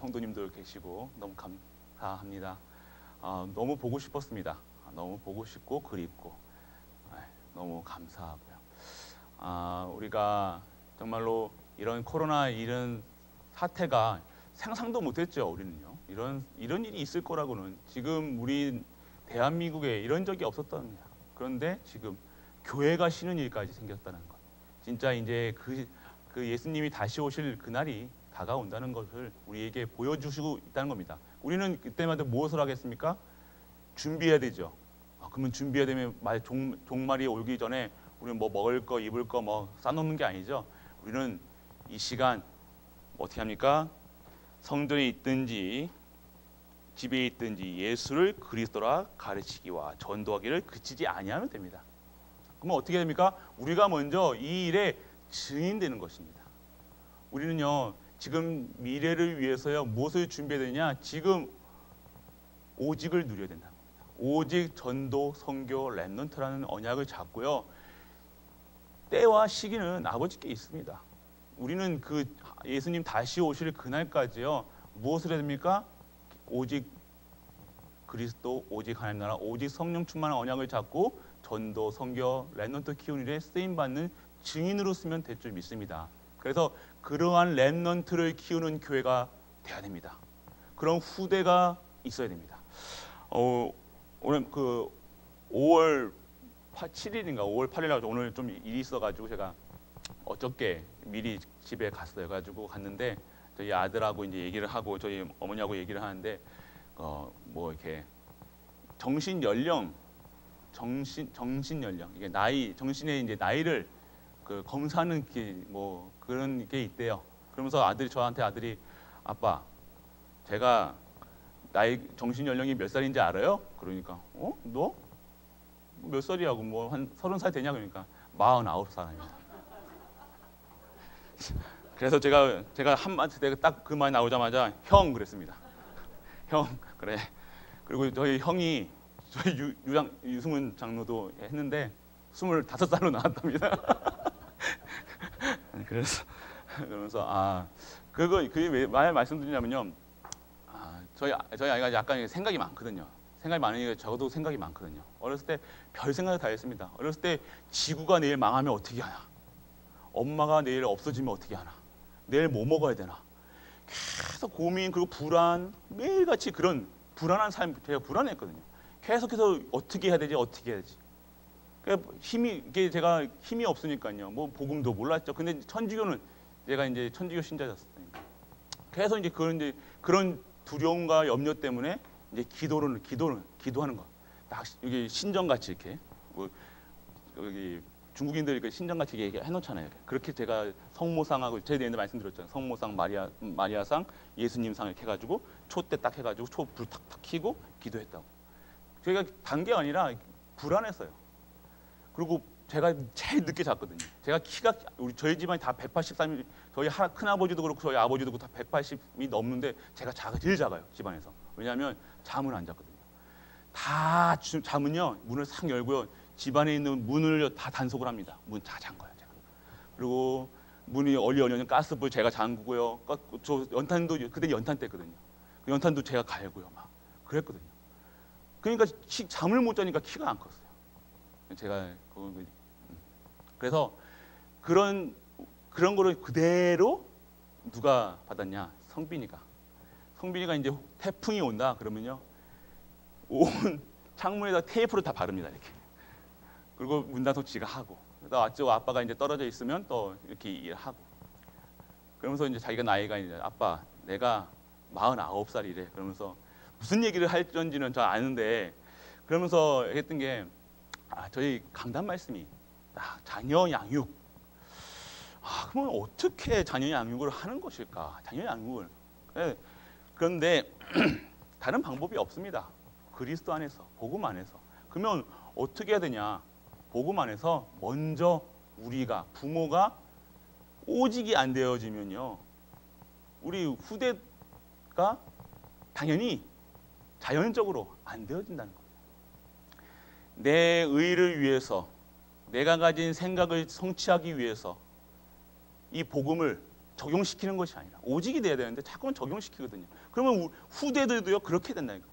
성도님들 계시고 너무 감사합니다. 너무 보고 싶었습니다. 너무 보고 싶고 그립고 너무 감사하고요. 우리가 정말로 이런 코로나 이런 사태가 상상도 못했죠. 우리는요. 이런 일이 있을 거라고는 지금 우리 대한민국에 이런 적이 없었던 거야. 그런데 지금 교회가 쉬는 일까지 생겼다는 것. 진짜 이제 그 예수님이 다시 오실 그날이 다가온다는 것을 우리에게 보여주시고 있다는 겁니다. 우리는 그때마다 무엇을 하겠습니까? 준비해야 되죠. 그러면 준비해야 되면 종말이 오기 전에 우리는 뭐 먹을 거, 입을 거 뭐 싸놓는 게 아니죠. 우리는 이 시간 어떻게 합니까? 성전에 있든지 집에 있든지 예수를 그리스도라 가르치기와 전도하기를 그치지 아니하면 됩니다. 그러면 어떻게 됩니까? 우리가 먼저 이 일에 증인되는 것입니다. 우리는요 지금 미래를 위해서요 무엇을 준비해야 되냐? 지금 오직을 누려야 된다는 겁니다. 오직, 전도, 선교, 렘넌트라는 언약을 잡고요. 때와 시기는 아버지께 있습니다. 우리는 그 예수님 다시 오실 그날까지요 무엇을 해야 됩니까? 오직 그리스도, 오직 하나님 나라, 오직 성령 충만한 언약을 잡고 전도, 선교, 렘넌트 키우는 일에 쓰임받는 증인으로 쓰면 될 줄 믿습니다. 그래서 그러한 렘넌트를 키우는 교회가 돼야 됩니다. 그런 후대가 있어야 됩니다. 오늘 그 5월 7일인가 5월 8일 오늘 좀 일이 있어가지고 제가 어저께 미리 집에 갔어요. 가지고 갔는데 저희 아들하고 이제 얘기를 하고 저희 어머니하고 얘기를 하는데 뭐 이렇게 정신 연령 이게 나이 정신의 이제 나이를 그 검사하는 뭐 그런 게 있대요. 그러면서 아들이 아빠 제가 나이 정신 연령이 몇 살인지 알아요? 그러니까 너 몇 살이라고 뭐 한 30살 되냐 그러니까 49살입니다. 그래서 제가 한마디 내가 딱 그 말 나오자마자 형 그랬습니다. 형 그래. 그리고 저희 형이 저희 유승훈 장로도 했는데 25살로 나왔답니다. 그러면서 그게 왜 말씀드리냐면요. 저희 아이가 약간 생각이 많거든요. 생각이 많으니까 저도 생각이 많거든요. 어렸을 때 별 생각을 다 했습니다. 어렸을 때 지구가 내일 망하면 어떻게 하나? 엄마가 내일 없어지면 어떻게 하나? 내일 뭐 먹어야 되나? 계속 고민 그리고 불안 매일같이 그런 불안한 삶 제가 불안했거든요. 계속해서 어떻게 해야 되지? 그러니까 이게 제가 힘이 없으니까요. 뭐 복음도 몰랐죠. 근데 천주교는 제가 이제 천주교 신자였으니까 계속 이제 그런 두려움과 염려 때문에 이제 기도하는 거. 딱 여기 신전같이 이렇게 뭐 여기 중국인들이 그 신전같이 해놓잖아요. 그렇게 제가 성모상하고 제 내내 말씀드렸잖아요. 성모상, 마리아상, 예수님상 이렇게 해가지고 초 때 딱 해가지고 초 불 탁탁 켜고 기도했다고. 저희가 단 게 아니라 불안했어요. 그리고 제가 제일 늦게 잤거든요. 제가 키가 저희 집안이 다 183, 저희 큰 아버지도 그렇고 저희 아버지도 그렇고 다 180이 넘는데 제가 제일 작아요 집안에서. 왜냐하면 잠을 안 잤거든요. 다 잠은요 문을 싹 열고요 집안에 있는 문을 다 단속을 합니다. 문 다 잠궈요 제가. 그리고 문이 열리면 가스불 제가 잠그고요. 저 연탄도 그때 연탄 때거든요. 그 연탄도 제가 갈고요 막 그랬거든요. 그러니까 잠을 못 자니까 키가 안 컸어요. 제가 그래서 그런 거를 그대로 누가 받았냐? 성빈이가 이제 태풍이 온다 그러면요 온 창문에다 테이프를 다 바릅니다 이렇게. 그리고 문단속 지가 하고 아빠가 이제 떨어져 있으면 또 이렇게 일하고. 그러면서 이제 자기가 나이가 이제 아빠 내가 49살이래. 그러면서 무슨 얘기를 할지는 잘 아는데 그러면서 했던 게 저희 강단 말씀이 자녀 양육. 그러면 어떻게 자녀 양육을 하는 것일까? 자녀 양육을. 그런데 다른 방법이 없습니다. 그리스도 안에서, 복음 안에서. 그러면 어떻게 해야 되냐? 복음 안에서 먼저 우리가 부모가 오직이 안 되어지면요, 우리 후대가 당연히 자연적으로 안 되어진다는 거예요. 내 의를 위해서, 내가 가진 생각을 성취하기 위해서 이 복음을 적용시키는 것이 아니라 오직이 돼야 되는데 자꾸만 적용시키거든요. 그러면 후대들도요 그렇게 된다니까.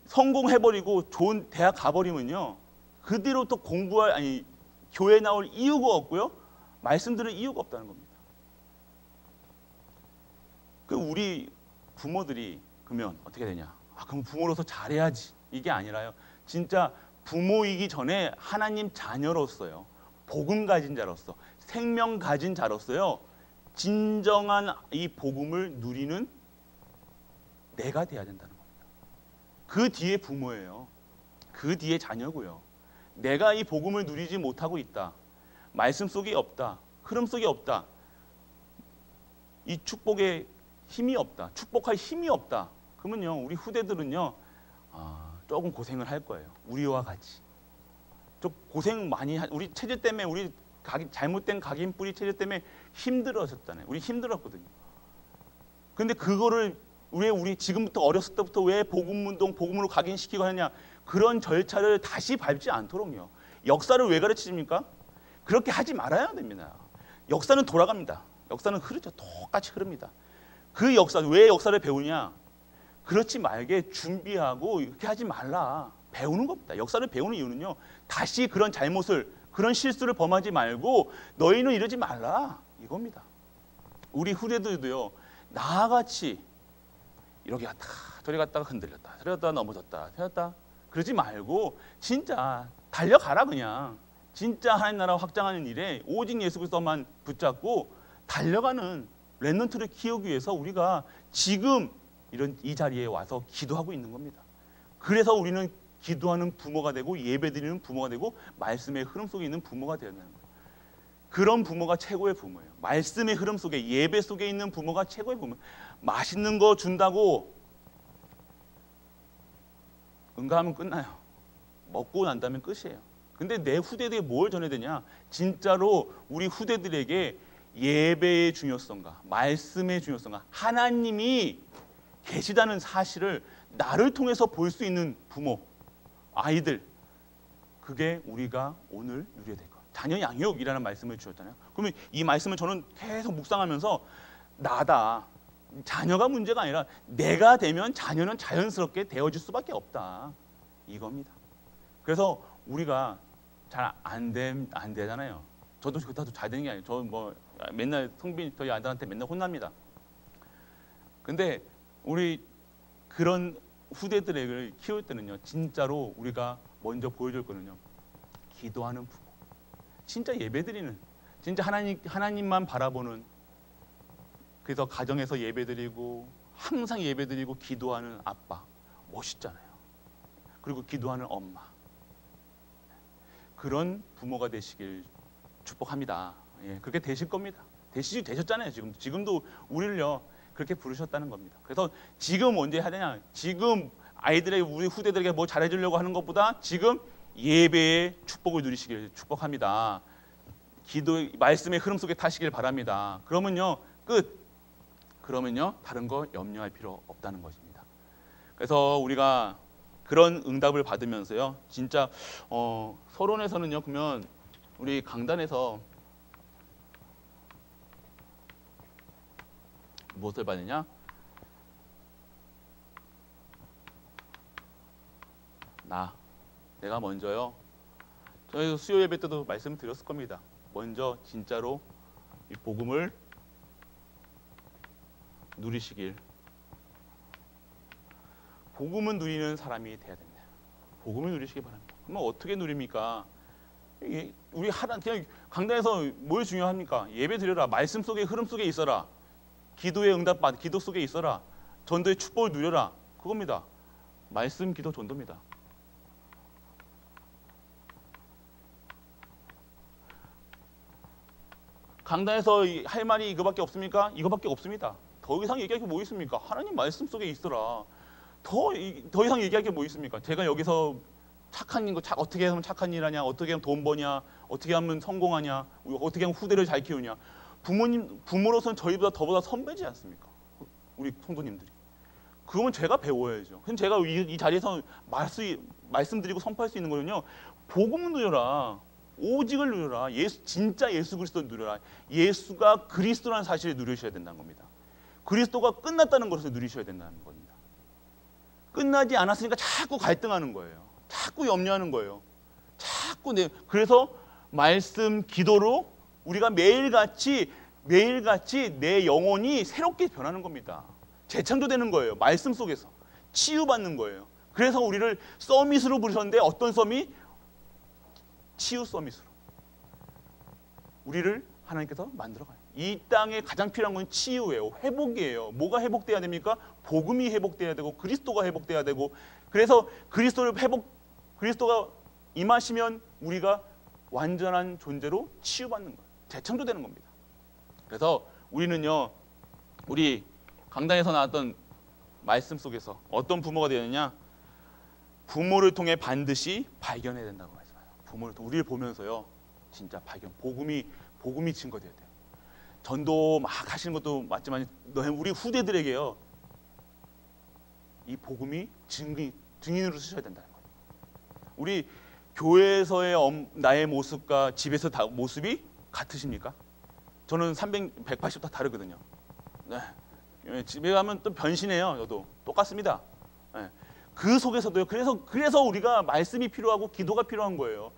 성공해버리고 좋은 대학 가버리면요 그 뒤로 또 공부할 아니 교회 나올 이유가 없고요 말씀 들을 이유가 없다는 겁니다. 그 우리 부모들이 그러면 어떻게 되냐? 아 그럼 부모로서 잘해야지 이게 아니라요. 진짜 부모이기 전에 하나님 자녀로서요. 복음 가진 자로서 생명 가진 자로서요. 진정한 이 복음을 누리는 내가 돼야 된다는 겁니다. 그 뒤에 부모예요. 그 뒤에 자녀고요. 내가 이 복음을 누리지 못하고 있다. 말씀 속에 없다. 흐름 속에 없다. 이 축복에 힘이 없다. 축복할 힘이 없다. 그러면요 우리 후대들은요 조금 고생을 할 거예요. 우리와 같이. 좀 고생 많이 우리 체질 때문에 우리 잘못된 각인 뿌리 체질 때문에 힘들어졌잖아요. 우리 힘들었거든요. 근데 그거를 왜 우리 지금부터 어렸을 때부터 왜 복음 운동, 복음으로 각인시키고 하느냐? 그런 절차를 다시 밟지 않도록요. 역사를 왜 가르치십니까? 그렇게 하지 말아야 됩니다. 역사는 돌아갑니다. 역사는 흐르죠. 똑같이 흐릅니다. 그 역사, 왜 역사를 배우냐? 그렇지 말게 준비하고 이렇게 하지 말라. 배우는 겁니다. 역사를 배우는 이유는요. 다시 그런 잘못을, 그런 실수를 범하지 말고 너희는 이러지 말라. 이겁니다. 우리 후대들도요. 나같이 이렇게 갔다 저리 갔다가 흔들렸다. 저리 갔다가 넘어졌다. 되었다. 그러지 말고 진짜 달려가라 그냥. 진짜 하나님 나라 확장하는 일에 오직 예수 그리스도만 붙잡고 달려가는 렘넌트를 키우기 위해서 우리가 지금 이 자리에 와서 기도하고 있는 겁니다. 그래서 우리는 기도하는 부모가 되고 예배드리는 부모가 되고 말씀의 흐름 속에 있는 부모가 되어야 되는 거예요. 그런 부모가 최고의 부모예요. 말씀의 흐름 속에 예배 속에 있는 부모가 최고의 부모. 맛있는 거 준다고 응가하면 끝나요. 먹고 난 다음에 끝이에요. 근데 내 후대들에게 뭘 전해야 되냐? 진짜로 우리 후대들에게 예배의 중요성과 말씀의 중요성과 하나님이 계시다는 사실을 나를 통해서 볼 수 있는 부모, 아이들, 그게 우리가 오늘 누려야 될 것. 자녀 양육이라는 말씀을 주셨잖아요. 그러면 이 말씀을 저는 계속 묵상하면서 나다. 자녀가 문제가 아니라 내가 되면 자녀는 자연스럽게 되어질 수밖에 없다. 이겁니다. 그래서 우리가 잘 안 되잖아요. 저도 그렇다고 잘 되는 게 아니에요. 저 뭐 맨날 성빈 저희 아들한테 맨날 혼납니다. 근데 우리 그런 후대들을 키울 때는요. 진짜로 우리가 먼저 보여줄 거는요. 기도하는 부모. 진짜 예배드리는, 진짜 하나님만 바라보는, 그래서 가정에서 예배드리고 항상 예배드리고 기도하는 아빠 멋있잖아요. 그리고 기도하는 엄마, 그런 부모가 되시길 축복합니다. 예, 그렇게 되실 겁니다. 되셨잖아요. 지금도 우리를요 그렇게 부르셨다는 겁니다. 그래서 지금 언제 해야 되냐? 지금 아이들에게 우리 후대들에게 뭐 잘해주려고 하는 것보다 지금 예배의 축복을 누리시길 축복합니다. 기도 말씀의 흐름 속에 타시길 바랍니다. 그러면요 끝. 그러면요 다른 거 염려할 필요 없다는 것입니다. 그래서 우리가 그런 응답을 받으면서요 진짜 서론에서는요 그러면 우리 강단에서 무엇을 받느냐? 내가 먼저요. 저희 수요 예배 때도 말씀드렸을 겁니다. 먼저 진짜로 이 복음을 누리시길. 복음을 누리는 사람이 돼야 됩니다. 복음을 누리시기 바랍니다. 그러면 어떻게 누립니까? 우리 그냥 강단에서 뭘 중요합니까? 예배 드려라. 말씀 속에 흐름 속에 있어라. 기도의 응답받, 기도 속에 있어라. 전도의 축복을 누려라. 그겁니다. 말씀, 기도, 전도입니다. 강단에서 할 말이 이거밖에 없습니까? 이거밖에 없습니다. 더 이상 얘기할 게 뭐 있습니까? 하나님 말씀 속에 있어라. 더 이상 얘기할 게 뭐 있습니까? 제가 여기서 착한 일, 어떻게 하면 착한 일 하냐, 어떻게 하면 돈 버냐, 어떻게 하면 성공하냐, 어떻게 하면 후대를 잘 키우냐. 부모로서는 저희보다 더보다 선배지 않습니까? 우리 성도님들이. 그러면 제가 배워야죠. 그럼 제가 이 자리에서 말씀드리고 선포할 수 있는 거는요. 복음을 누려라. 오직을 누려라. 진짜 예수 그리스도를 누려라. 예수가 그리스도라는 사실을 누리셔야 된다는 겁니다. 그리스도가 끝났다는 것을 누리셔야 된다는 겁니다. 끝나지 않았으니까 자꾸 갈등하는 거예요. 자꾸 염려하는 거예요. 자꾸 그래서 말씀, 기도로 우리가 매일같이 내 영혼이 새롭게 변하는 겁니다. 재창조되는 거예요. 말씀 속에서 치유받는 거예요. 그래서 우리를 서밋으로 부르셨는데 어떤 서밋? 치유 서밋으로 우리를 하나님께서 만들어가요. 이 땅에 가장 필요한 건 치유예요. 회복이에요. 뭐가 회복돼야 됩니까? 복음이 회복돼야 되고 그리스도가 회복돼야 되고, 그래서 그리스도가 임하시면 우리가 완전한 존재로 치유받는 거예요. 재창조되는 겁니다. 그래서 우리는요, 우리 강단에서 나왔던 말씀 속에서 어떤 부모가 되느냐? 부모를 통해 반드시 발견해야 된다고 말씀해요. 부모를 통해 우리를 보면서요, 진짜 복음이 증거돼야 돼요. 전도 막 하시는 것도 맞지만 우리 후대들에게요, 이 복음이 증인으로 쓰셔야 된다는 거예요. 우리 교회에서의 나의 모습과 집에서 모습이 같으십니까? 저는 180도 다 다르거든요. 네. 집에 가면 또 변신해요. 저도 똑같습니다. 네. 그 속에서도요. 그래서 우리가 말씀이 필요하고 기도가 필요한 거예요.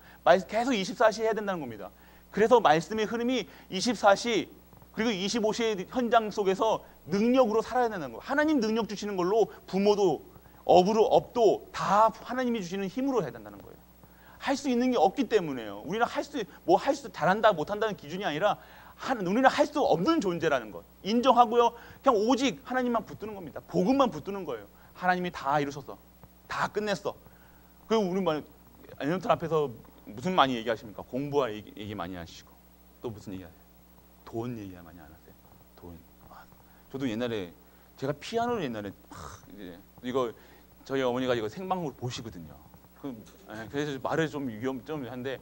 계속 24시 해야 된다는 겁니다. 그래서 말씀의 흐름이 24시 그리고 25시의 현장 속에서 능력으로 살아야 되는 거예요. 하나님 능력 주시는 걸로 부모도 업도 다 하나님이 주시는 힘으로 해야 된다는 거예요. 할 수 있는 게 없기 때문에요. 우리는 잘한다 못한다는 기준이 아니라 우리는 할 수 없는 존재라는 것 인정하고요. 그냥 오직 하나님만 붙드는 겁니다. 복음만 붙드는 거예요. 하나님이 다 이루셨어. 다 끝냈어. 그리고 우리 엘리멘트 앞에서 무슨 많이 얘기하십니까? 공부할 얘기 많이 하시고 또 무슨 얘기하세요? 돈 얘기 많이 안 하세요? 돈. 저도 옛날에 제가 피아노를 이거 저희 어머니가 이거 생방송으로 보시거든요. 그래서 말을 좀 한데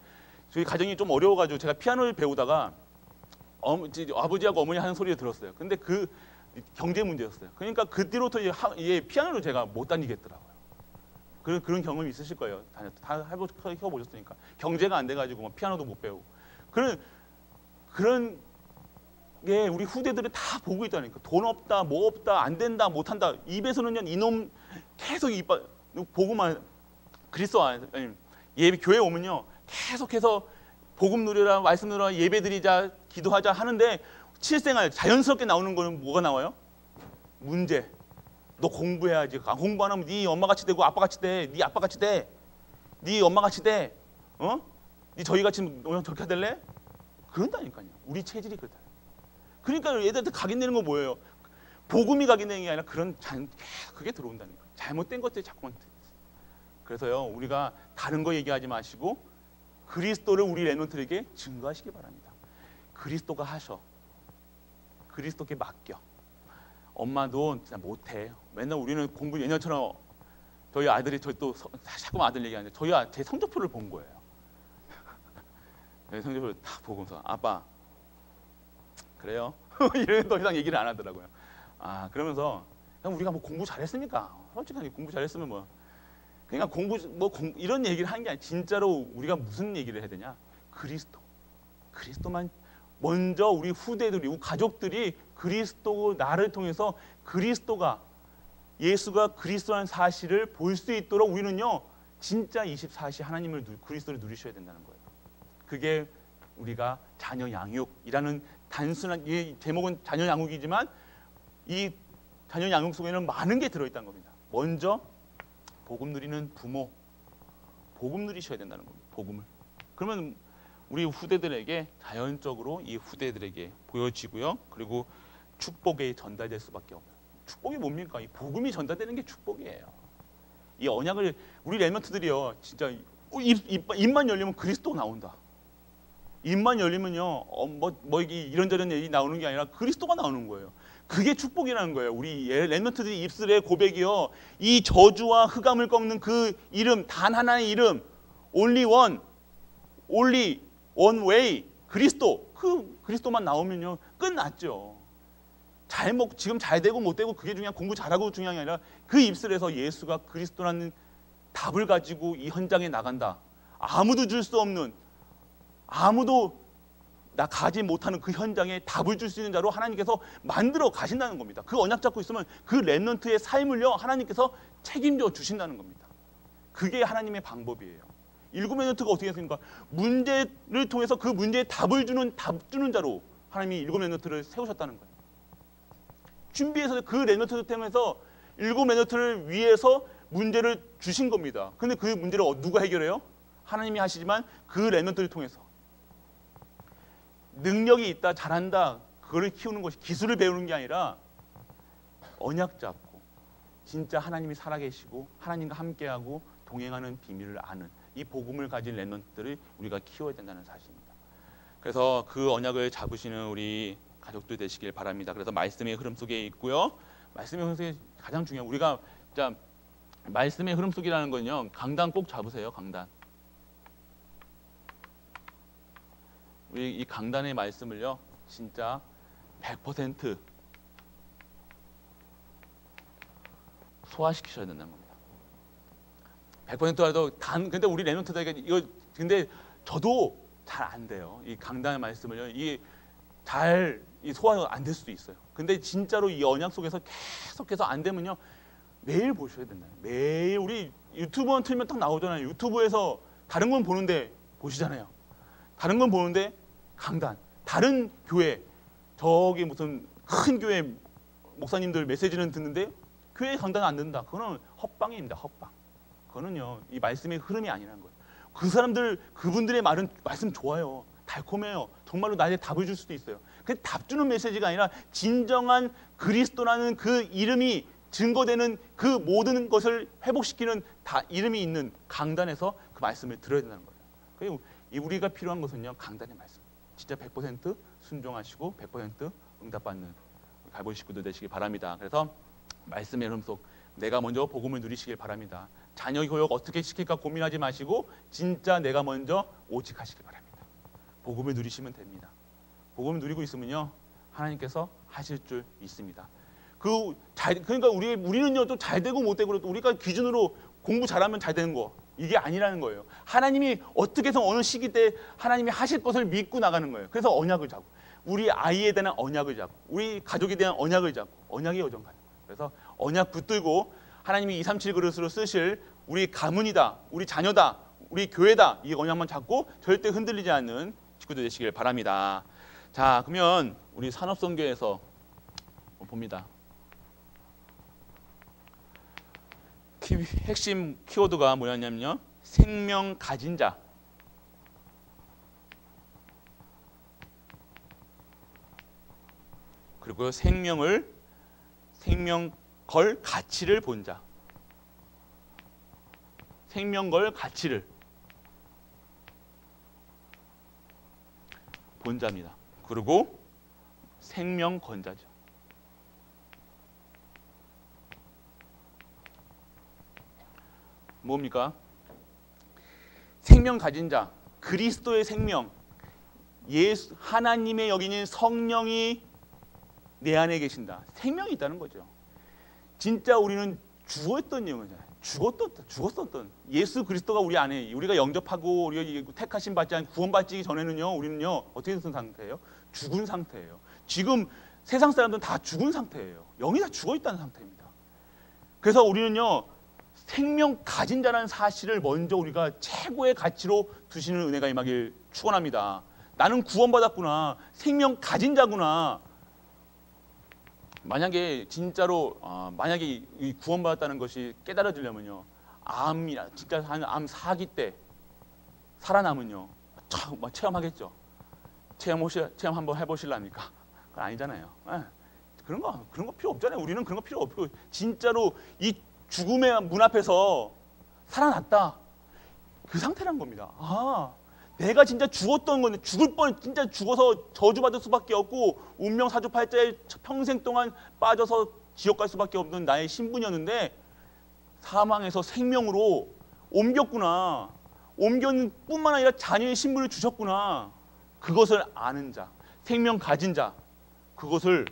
저희 가정이 좀 어려워가지고 제가 피아노를 배우다가 아버지하고 어머니 하는 소리를 들었어요. 근데 그 경제 문제였어요. 그러니까 그 뒤로부터 피아노를 제가 못 다니겠더라고요. 그런 경험이 있으실 거예요. 다 해보셨으니까. 경제가 안 돼가지고 피아노도 못 배우고. 그런 게 우리 후대들은 다 보고 있다니까. 돈 없다, 뭐 없다, 안 된다, 못 한다. 입에서는요, 이놈 계속 보고만 교회 오면요, 계속해서 복음 누려라, 말씀 누려라, 예배 드리자, 기도하자 하는데 실생활 자연스럽게 나오는 거는 뭐가 나와요? 문제. 너 공부해야지. 공부 안 하면 네 엄마같이 되고 아빠같이 돼. 네 아빠같이 돼. 네 엄마같이 돼. 네 저희같이 저렇게 될래? 그런다니까요. 우리 체질이 그렇다. 그러니까 애들한테 각인되는 건 뭐예요? 복음이 각인되는 게 아니라 그게 들어온다니까. 잘못된 것들이 자꾸만. 그래서요, 우리가 다른 거 얘기하지 마시고 그리스도를 우리 렘넌트에게 증거하시기 바랍니다. 그리스도가 하셔. 그리스도께 맡겨. 엄마도 진짜 못해. 맨날 우리는 공부 예년처럼 저희 아들이 또 자꾸 아들 얘기하는데 제 성적표를 본 거예요. 제 성적표를 다 보고서 아빠 그래요? 이런 더 이상 얘기를 안 하더라고요. 그러면서 그냥 우리가 뭐 공부 잘했습니까? 솔직하게 공부 잘했으면 뭐 그러니까 이런 얘기를 하는 게 아니라 진짜로 우리가 무슨 얘기를 해야 되냐? 그리스도만 먼저 우리 후대들이, 우리 가족들이 그리스도 나를 통해서 예수가 그리스도라는 사실을 볼 수 있도록 우리는요, 진짜 24시 그리스도를 누리셔야 된다는 거예요. 그게 우리가 자녀 양육이라는 단순한, 이 제목은 자녀 양육이지만 이 자녀 양육 속에는 많은 게 들어있다는 겁니다. 먼저 복음 누리는 부모, 복음 누리셔야 된다는 겁니다. 복음을. 그러면 우리 후대들에게 자연적으로 이 후대들에게 보여지고요. 그리고 축복이 전달될 수밖에 없어요. 축복이 뭡니까? 이 복음이 전달되는 게 축복이에요. 이 언약을 우리 렘넌트들이요, 진짜 입만 열리면 그리스도가 나온다. 입만 열리면요, 이런저런 얘기 나오는 게 아니라 그리스도가 나오는 거예요. 그게 축복이라는 거예요. 우리 렘넌트들이 입술의 고백이요, 이 저주와 흑암을 꺾는 그 이름, 단 하나의 이름, only one way, 그리스도. 그리스도만 나오면요, 끝났죠. 지금 잘 되고 못 되고 그게 중요한, 공부 잘하고 중요한 게 아니라 그 입술에서 예수가 그리스도라는 답을 가지고 이 현장에 나간다. 아무도 줄 수 없는 아무도 나 가지 못하는 그 현장에 답을 줄 수 있는 자로 하나님께서 만들어 가신다는 겁니다. 그 언약 잡고 있으면 그 렘넌트의 삶을요 하나님께서 책임져 주신다는 겁니다. 그게 하나님의 방법이에요. 일곱 렘넌트가 어떻게 했습니까? 문제를 통해서 그 문제에 답을 주는 답 주는 자로 하나님이 일곱 렘넌트를 세우셨다는 거예요. 준비해서 그 렘넌트를 통해서 일곱 렘넌트를 위해서 문제를 주신 겁니다. 근데 그 문제를 누가 해결해요? 하나님이 하시지만 그 렘넌트를 통해서 능력이 있다, 잘한다, 그거를 키우는 것이 기술을 배우는 게 아니라 언약 잡고 진짜 하나님이 살아계시고 하나님과 함께하고 동행하는 비밀을 아는 이 복음을 가진 렘넌트들을 우리가 키워야 된다는 사실입니다. 그래서 그 언약을 잡으시는 우리 가족들 되시길 바랍니다. 그래서 말씀의 흐름 속에 있고요. 말씀의 흐름 속에 가장 중요한 우리가 진짜 말씀의 흐름 속이라는 건요. 강단 꼭 잡으세요. 강단. 우리 이 강단의 말씀을요. 진짜 100% 소화시키셔야 된다는 겁니다. 100%라도 근데 우리 렘넌트들에게 이거 근데 저도 잘 안 돼요. 이 강단의 말씀을요. 이게 잘 소화가 안 될 수도 있어요. 근데 진짜로 이 언약 속에서 계속해서 안 되면요. 매일 보셔야 된다. 매일 우리 유튜브만 틀면 딱 나오잖아요. 유튜브에서 다른 건 보는데 보시잖아요. 다른 건 보는데 강단. 다른 교회 저기 무슨 큰 교회 목사님들 메시지는 듣는데 교회 강단은 안 듣는다. 그거는 헛방입니다. 헛방. 그거는요. 이 말씀의 흐름이 아니라는 거예요. 그 사람들 그분들의 말씀 좋아요. 달콤해요. 정말로 나에게 답을 줄 수도 있어요. 그 답 주는 메시지가 아니라 진정한 그리스도라는 그 이름이 증거되는 그 모든 것을 회복시키는 이름이 있는 강단에서 그 말씀을 들어야 된다는 거예요. 그리고 우리가 필요한 것은요. 강단의 말씀. 진짜 100% 순종하시고 100% 응답받는 갈보리 식구들 되시길 바랍니다. 그래서 말씀의 흐름 속 내가 먼저 복음을 누리시길 바랍니다. 자녀 교육 어떻게 시킬까 고민하지 마시고 진짜 내가 먼저 오직 하시길 바랍니다. 복음을 누리시면 됩니다. 복음을 누리고 있으면요. 하나님께서 하실 줄 믿습니다. 그러니까 우리는요 또 잘 되고 못 되고 우리가 기준으로 공부 잘하면 잘 되는 거 이게 아니라는 거예요. 하나님이 어떻게 해서 어느 시기 때 하나님이 하실 것을 믿고 나가는 거예요. 그래서 언약을 잡고 우리 아이에 대한 언약을 잡고 우리 가족에 대한 언약을 잡고 언약의 여정 가는 거예요. 그래서 언약 붙들고 하나님이 237 그릇으로 쓰실 우리 가문이다, 우리 자녀다, 우리 교회다 이 언약만 잡고 절대 흔들리지 않는 식구들 되시길 바랍니다. 자, 그러면 우리 산업선교에서 봅니다. 핵심 키워드가 뭐였냐면요. 생명 가진 자. 그리고 생명 걸 가치를 본 자. 생명 걸 가치를 본 자입니다. 그리고 생명 건자죠. 뭡니까? 생명 가진 자, 그리스도의 생명, 예수 하나님의 여기는 성령이 내 안에 계신다. 생명이 있다는 거죠. 진짜 우리는 죽었던 영혼이잖아요. 죽었었던 예수 그리스도가 우리 안에 우리가 영접하고 우리가 택하심 받지 않고 구원받기 전에는요. 우리는요. 어떻게 된 상태예요? 죽은 상태예요. 지금 세상 사람들은 다 죽은 상태예요. 영이 다 죽어 있다는 상태입니다. 그래서 우리는요. 생명 가진 자라는 사실을 먼저 우리가 최고의 가치로 두시는 은혜가 임하길 축원합니다. 나는 구원받았구나. 생명 가진 자구나. 만약에 진짜로 만약에 이 구원받았다는 것이 깨달아지려면요. 암이나 진짜 암 4기 때 살아남은요. 체험하겠죠. 체험 한번 해보실랍니까? 그건 아니잖아요. 그런 거 필요 없잖아요. 우리는 그런 거 필요 없고 진짜로 이 죽음의 문 앞에서 살아났다. 그 상태란 겁니다. 내가 진짜 죽었던 건데 진짜 죽어서 저주받을 수밖에 없고 운명 사주팔자에 평생 동안 빠져서 지옥 갈 수밖에 없는 나의 신분이었는데 사망에서 생명으로 옮겼구나. 옮겼는 뿐만 아니라 자녀의 신분을 주셨구나. 그것을 아는 자, 생명 가진 자, 그것을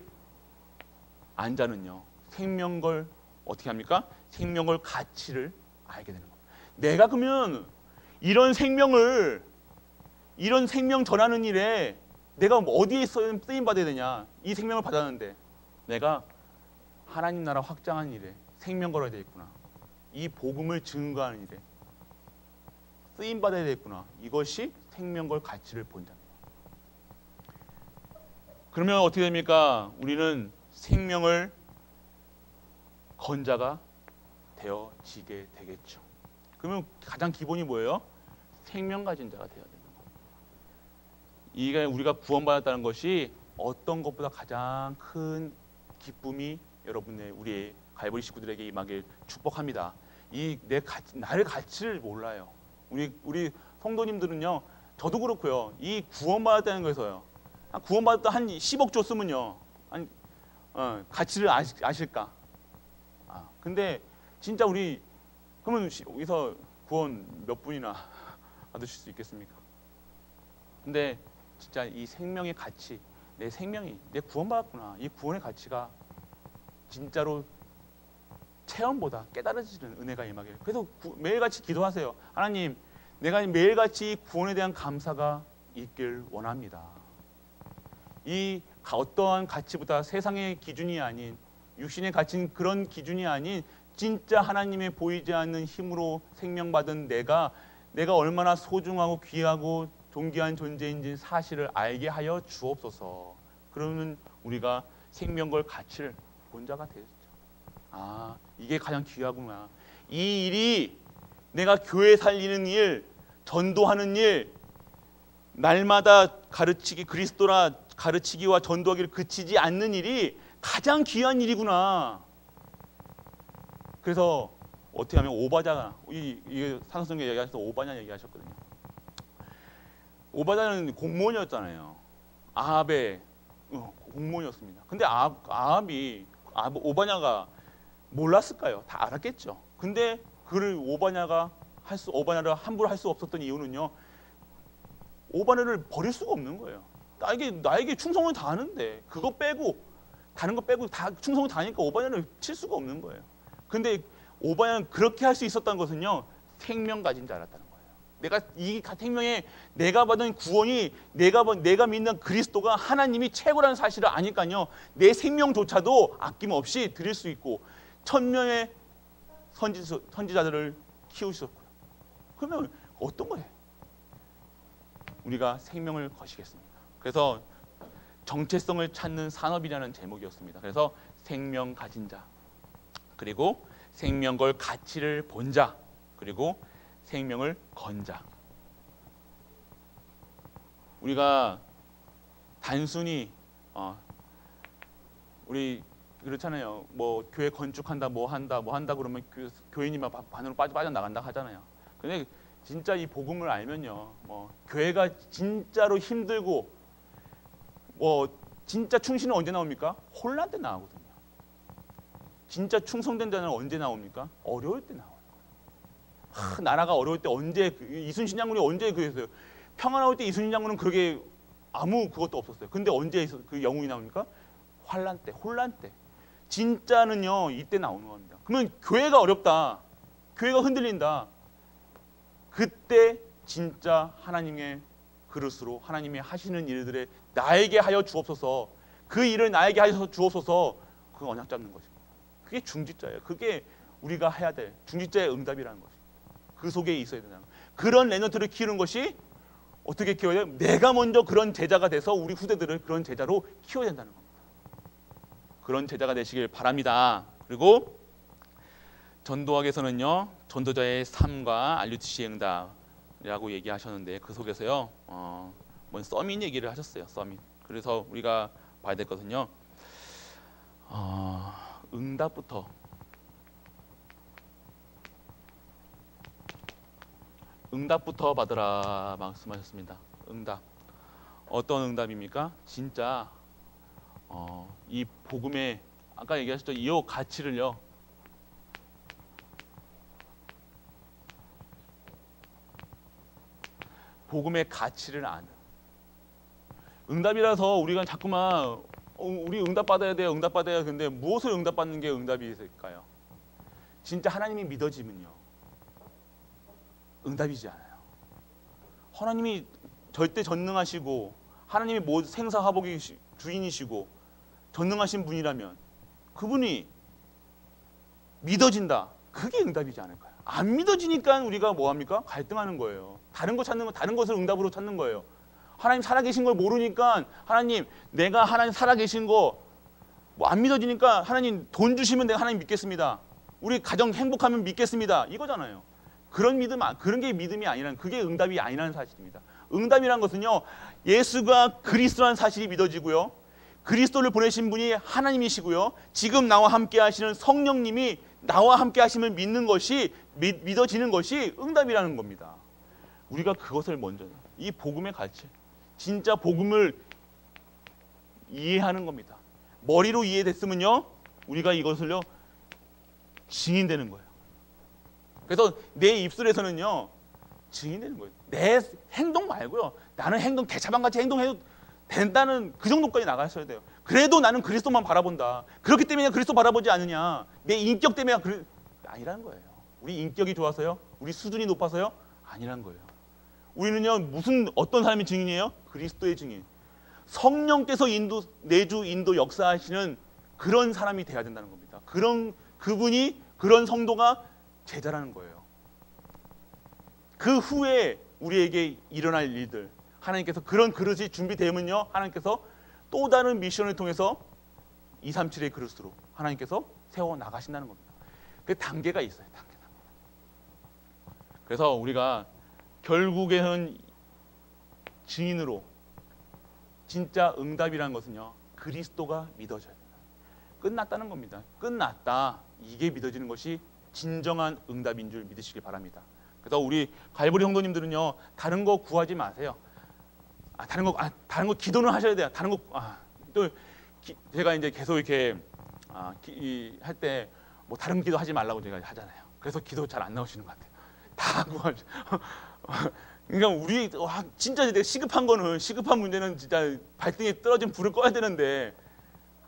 안 자는요. 생명걸 어떻게 합니까? 생명걸 가치를 알게 되는 겁니다. 내가 그러면 이런 생명을 이런 생명 전하는 일에 내가 어디에 쓰임 받아야 되냐? 이 생명을 받았는데 내가 하나님 나라 확장하는 일에 생명 걸어야 되겠구나. 이 복음을 증거하는 일에 쓰임 받아야 되겠구나. 이것이 생명 걸 가치를 본다. 그러면 어떻게 됩니까? 우리는 생명을 건자가 되어지게 되겠죠. 그러면 가장 기본이 뭐예요? 생명 가진 자가 되어야 되는 거예요. 이게 우리가 구원받았다는 것이 어떤 것보다 가장 큰 기쁨이 여러분의 우리의 갈보리 식구들에게 임하길 축복합니다. 나의 가치를 몰라요. 우리 성도님들은요, 저도 그렇고요. 이 구원받았다는 거에서요. 구원받았다 한 10억 줬으면요, 가치를 아실까? 근데 진짜 우리 그러면 여기서 구원 몇 분이나 받으실 수 있겠습니까? 근데 진짜 이 생명의 가치, 내 생명이 내 구원받았구나. 이 구원의 가치가 진짜로 체험보다 깨달아지는 은혜가 임하길. 그래서 매일같이 기도하세요. 하나님, 내가 매일같이 구원에 대한 감사가 있길 원합니다. 이 어떠한 가치보다 세상의 기준이 아닌, 육신의 가치는 그런 기준이 아닌 진짜 하나님의 보이지 않는 힘으로 생명받은 내가 얼마나 소중하고 귀하고 존귀한 존재인지 사실을 알게 하여 주옵소서. 그러면 우리가 생명걸 가치를 본 자가 되겠죠. 이게 가장 귀하구나. 이 일이 내가 교회 살리는 일, 전도하는 일, 날마다 가르치기, 그리스도라 가르치기와 전도하기를 그치지 않는 일이 가장 귀한 일이구나. 그래서 어떻게 하면 오바자, 이게 산성경 얘기하셔서 오바냐 얘기하셨거든요. 오바자는 공무원이었잖아요. 아합의 공무원이었습니다. 근데 아합이 오바냐가 몰랐을까요? 다 알았겠죠. 근데 그를 오바냐를 함부로 할 수 없었던 이유는요, 오바냐를 버릴 수가 없는 거예요. 나에게 충성을 다하는데 그거 빼고 다른 거 빼고 다 충성을 다하니까 오바냐를 칠 수가 없는 거예요. 근데 오바냐는 그렇게 할 수 있었다는 것은요, 생명 가진 줄 알았다는 거예요. 이 생명에 내가 받은 구원이 내가 믿는 그리스도가 하나님이 최고라는 사실을 아니까요, 내 생명조차도 아낌없이 드릴 수 있고 1000명의 선지자들을 키우셨고요. 그러면 어떤 거예요? 우리가 생명을 거시겠습니까? 그래서 정체성을 찾는 산업이라는 제목이었습니다. 그래서 생명 가진 자, 그리고 생명 걸 가치를 본 자, 그리고 생명을 건 자. 우리가 단순히 우리 그렇잖아요. 뭐 교회 건축한다, 뭐 한다 그러면 교인이 막 반으로 빠져나간다 하잖아요. 근데 진짜 이 복음을 알면요, 뭐 교회가 진짜로 힘들고 뭐 진짜 충신은 언제 나옵니까? 혼란 때 나오거든요. 진짜 충성된 자는 언제 나옵니까? 어려울 때 나와요. 나라가 어려울 때 언제 이순신 장군이 언제 그랬어요? 평안할 때 이순신 장군은 그게 아무 그것도 없었어요. 근데 언제 그 영웅이 나옵니까? 환란 때, 혼란 때. 진짜는요, 이때 나오는 겁니다. 그러면 교회가 어렵다, 교회가 흔들린다, 그때 진짜 하나님의 그릇으로 하나님이 하시는 일들에 나에게 하여 주옵소서, 그 일을 나에게 하여 주옵소서, 그 언약 잡는 것입니다. 그게 중직자예요. 그게 우리가 해야 될 중직자의 응답이라는 것입니다. 그 속에 있어야 된다는 거예요. 그런 랩런트를 키우는 것이 어떻게 키워야 돼요? 내가 먼저 그런 제자가 돼서 우리 후대들을 그런 제자로 키워야 된다는 겁니다. 그런 제자가 되시길 바랍니다. 그리고 전도학에서는요, 전도자의 삶과 RUTC의 응답이라고 얘기하셨는데 그 속에서요, 서밋 얘기를 하셨어요. 서밋. 그래서 우리가 봐야 될 것은요, 응답부터 받으라 말씀하셨습니다. 응답. 어떤 응답입니까? 진짜 이 복음의 아까 얘기하셨죠, 이 가치를요, 복음의 가치를 아는 응답이라서 우리가 자꾸만 우리 응답 받아야 돼요, 응답 받아야. 근데 무엇을 응답 받는 게 응답이 있을까요? 진짜 하나님이 믿어지면요, 응답이지 않아요. 하나님이 절대 전능하시고 하나님이 모든 생사화복의 주인이시고 전능하신 분이라면 그분이 믿어진다. 그게 응답이지 않을까요? 안 믿어지니까 우리가 뭐합니까? 갈등하는 거예요. 다른 거 찾는 거, 다른 것을 응답으로 찾는 거예요. 하나님 살아계신 걸 모르니까 하나님 내가 하나님 살아계신 거 뭐 안 믿어지니까 하나님 돈 주시면 내가 하나님 믿겠습니다. 우리 가정 행복하면 믿겠습니다. 이거잖아요. 그런 게 믿음이 아니라는, 그게 응답이 아니라는 사실입니다. 응답이란 것은요, 예수가 그리스도라는 사실이 믿어지고요, 그리스도를 보내신 분이 하나님이시고요, 지금 나와 함께 하시는 성령님이 나와 함께 하심을 믿는 것이, 믿어지는 것이 응답이라는 겁니다. 우리가 그것을 먼저, 이 복음의 가치, 진짜 복음을 이해하는 겁니다. 머리로 이해됐으면요, 우리가 이것을요 증인되는 거예요. 그래서 내 입술에서는요 증인되는 거예요. 내 행동 말고요, 나는 행동 개차반같이 행동해도 된다는 그 정도까지 나가셔야 돼요. 그래도 나는 그리스도만 바라본다. 그렇기 때문에 그리스도 바라보지 않느냐, 내 인격 때문에 아니라는 거예요. 우리 인격이 좋아서요, 우리 수준이 높아서요, 아니라는 거예요. 우리는요 어떤 사람이 증인이에요? 그리스도의 증인. 성령께서 내주 인도 역사하시는 그런 사람이 돼야 된다는 겁니다. 그런 성도가 제자라는 거예요. 그 후에 우리에게 일어날 일들, 하나님께서 그런 그릇이 준비되면요, 하나님께서 또 다른 미션을 통해서 237의 그릇으로 하나님께서 세워 나가신다는 겁니다. 그 단계가 있어요. 단계가. 그래서 우리가 결국에는 증인으로, 진짜 응답이라는 것은요, 그리스도가 믿어져야 된다. 끝났다는 겁니다. 끝났다. 이게 믿어지는 것이 진정한 응답인 줄 믿으시길 바랍니다. 그래서 우리 갈보리 성도님들은요, 다른 거 구하지 마세요. 다른 거 기도는 하셔야 돼요. 다른 거 또 제가 이제 계속 이렇게 할 때 뭐 다른 기도 하지 말라고 제가 하잖아요. 그래서 기도 잘 안 나오시는 것 같아요. 다 구하죠. 그러니까 우리 진짜 시급한 문제는 진짜 발등에 떨어진 불을 꺼야 되는데,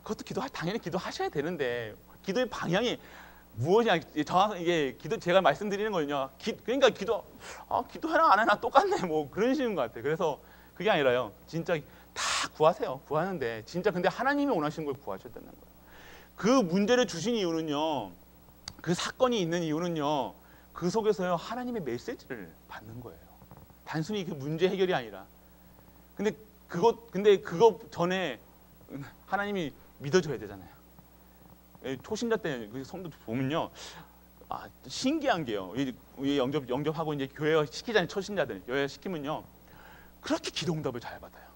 그것도 당연히 기도하셔야 되는데, 기도의 방향이 무엇이냐, 정확하게 제가 말씀드리는 거는요, 그러니까 기도하나 안 하나 똑같네, 뭐 그런 식인 것 같아요. 그래서 그게 아니라요, 진짜 다 구하세요. 구하는데 진짜 근데 하나님이 원하시는 걸 구하셔야 된다는 거예요. 그 문제를 주신 이유는요, 그 사건이 있는 이유는요, 그 속에서요 하나님의 메시지를 받는 거예요. 단순히 그 문제 해결이 아니라. 근데 그거 전에 하나님이 믿어줘야 되잖아요. 초신자 때 그 성도 보면요, 신기한 게요. 영접하고 이제 교회 시키잖아요. 초신자들 교회 시키면요, 그렇게 기도 응답을 잘 받아요.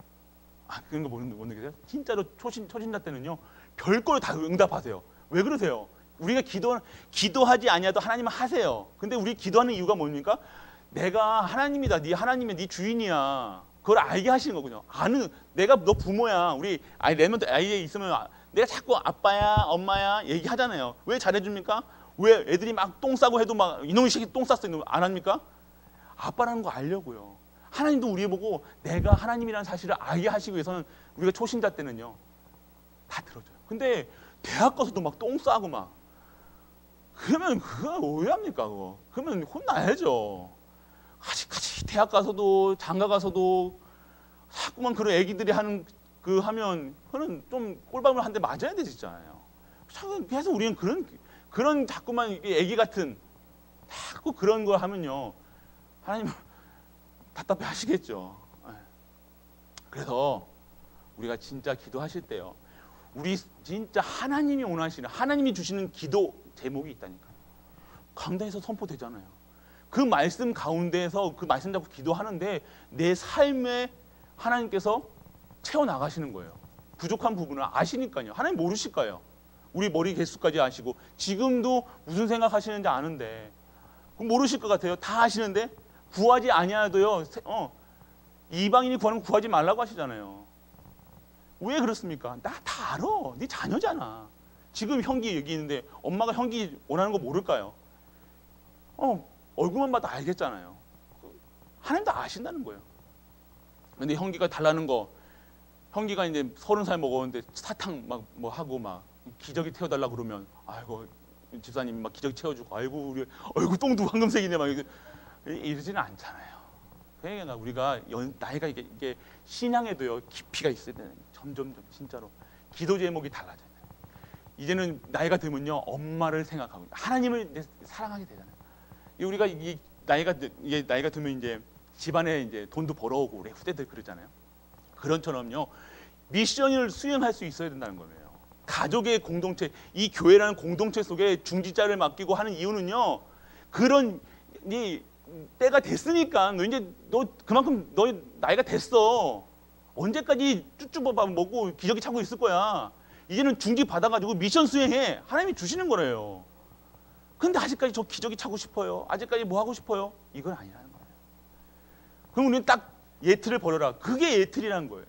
그런 거 못 느끼세요? 진짜로 초신자 때는요, 별거를 다 응답하세요. 왜 그러세요? 우리가 기도하지 아니하도 하나님은 하세요. 근데 우리 기도하는 이유가 뭡니까? 내가 하나님이다. 네 하나님이 네 주인이야. 그걸 알게 하시는 거군요. 내가 너 부모야. 우리 랩런트 아이에 있으면 내가 자꾸 아빠야, 엄마야 얘기하잖아요. 왜 잘해줍니까? 왜 애들이 막 똥 싸고 해도 막 이놈의 새끼 똥 쌌어 안 합니까? 아빠라는 거 알려고요. 하나님도 우리 보고 내가 하나님이라는 사실을 알게 하시기 위해서는 우리가 초신자 때는요 다 들어줘요. 근데 대학 가서도 막 똥 싸고 막 그러면 그거 왜 합니까? 그거 그러면 혼나야죠. 같이 대학 가서도 장가 가서도 자꾸만 그런 애기들이 하는 하면 그는 좀 꼴밤을 한 대 맞아야 되잖아요. 그래서 우리는 그런 자꾸만 애기 같은 자꾸 그런 걸 하면요, 하나님 답답해 하시겠죠. 그래서 우리가 진짜 기도하실 때요, 우리 진짜 하나님이 원하시는, 하나님이 주시는 기도 제목이 있다니까요. 강단에서 선포되잖아요. 그 말씀 가운데에서 그 말씀 잡고 기도하는데 내 삶에 하나님께서 채워나가시는 거예요. 부족한 부분을 아시니까요. 하나님 모르실까요? 우리 머리 개수까지 아시고 지금도 무슨 생각하시는지 아는데 모르실 것 같아요. 다 아시는데 구하지 아니하도요, 이방인이 구하는 거 구하지 말라고 하시잖아요. 왜 그렇습니까? 나 다 알아. 네 자녀잖아. 지금 형기 여기 있는데 엄마가 형기 원하는 거 모를까요? 얼굴만 봐도 알겠잖아요. 하나님도 아신다는 거예요. 근데 형기가 달라는 거, 형기가 이제 30살 먹었는데 사탕 막 뭐 하고 막 기저귀 태워달라 그러면, 아이고 집사님이 막 기저귀 채워주고, 아이고 우리 얼굴 똥도 황금색이네 막 이러지는 않잖아요. 그러니까 우리가 나이가 이게 신앙에도요 깊이가 있어야 되는 거예요. 점점 진짜로 기도 제목이 달라져요. 이제는 나이가 들면요 엄마를 생각하고 하나님을 사랑하게 되잖아요. 우리가 이게 나이가 들면 이제 집안에 이제 돈도 벌어오고 우리 후대들 그러잖아요. 그런처럼요 미션을 수행할 수 있어야 된다는 거예요. 가족의 공동체, 이 교회라는 공동체 속에 중지자를 맡기고 하는 이유는요 그런 때가 됐으니까 너 그만큼 너 나이가 됐어. 언제까지 쭈쭈밥 먹고 기저귀 차고 있을 거야. 이제는 중지 받아가지고 미션 수행해. 하나님이 주시는 거래요. 근데 아직까지 저 기저귀 차고 싶어요. 아직까지 뭐 하고 싶어요. 이건 아니라는 거예요. 그럼 우리는 딱 예틀을 버려라. 그게 예틀이라는 거예요.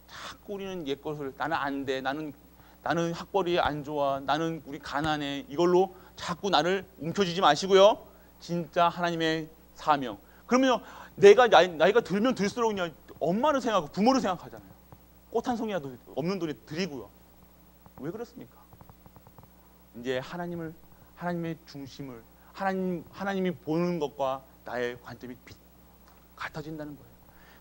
자꾸 우리는 옛 것을 나는 안 돼. 나는 학벌이 안 좋아. 나는 우리 가난해. 이걸로 자꾸 나를 움켜쥐지 마시고요. 진짜 하나님의 사명. 그러면 내가 나이가 들면 들수록 그냥 엄마를 생각하고 부모를 생각하잖아요. 꽃 한 송이라도 없는 돈에 드리고요. 왜 그렇습니까? 이제 하나님의 중심을 하나님이 보는 것과 나의 관점이 같아진다는 거예요.